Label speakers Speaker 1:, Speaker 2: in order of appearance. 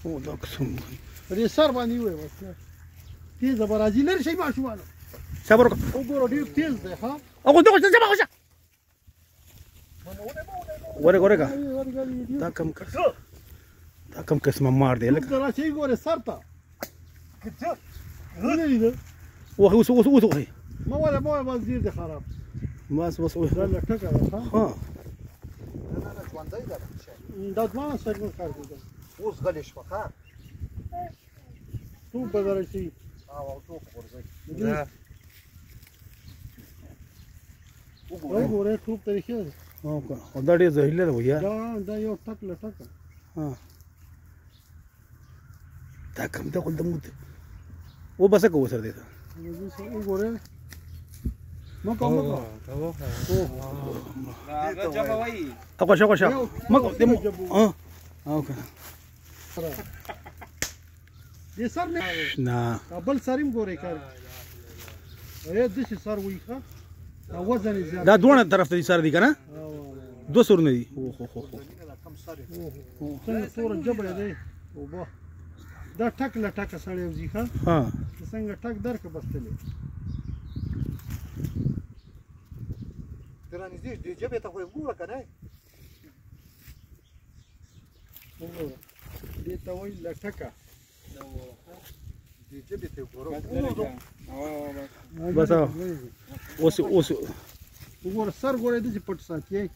Speaker 1: او دا قسم
Speaker 2: دې سر باندې وای بس تیز به راځي لري شي ماشومان
Speaker 1: صبر وکړه
Speaker 2: وګوره ډېر تیز دی ها
Speaker 1: او دغه څه ما خوشه ورګه دا کم قسمه مار دی لکه
Speaker 2: دا شي ګوره سر ته ولې
Speaker 1: وخه وسه
Speaker 2: ما ولا بس ډېر دی خراب
Speaker 1: بس
Speaker 2: دا لټکه ده
Speaker 1: ها
Speaker 3: نه ژوندۍ ده
Speaker 2: دا ځوان څنګه کار کوي
Speaker 3: اوس غلې شوه ښه
Speaker 2: تو به درشي
Speaker 3: او ټوپ ورځي
Speaker 2: وګوره ټوپ طریقې
Speaker 1: او دا ډېر زهرجن دی ویا
Speaker 2: دا یو ټک لټکه
Speaker 1: ها دا کوم ته خو د موت و بس کو سر دی
Speaker 2: وګوره مکو
Speaker 1: اقوش مکو ها اوكي
Speaker 2: دې سر
Speaker 1: نه
Speaker 2: بل سریم ګورې کار د شي سر وی ښه وزن زیات
Speaker 1: دا دوه طرف ته سر دی کنه دو سر نه دي
Speaker 3: کم سر
Speaker 2: څنګه سور جبل دی او با دا ټک لټک سړی وځي ښه
Speaker 1: ها
Speaker 2: څنګه ټک درک بستلې
Speaker 3: ترانه دې جبه ته خو ګوره کنه
Speaker 2: وګوره دې ته وایي لټکه
Speaker 3: دې جبه ته ګوره
Speaker 1: بس اوس
Speaker 2: وګوره سر ګوره دې پټ ساتي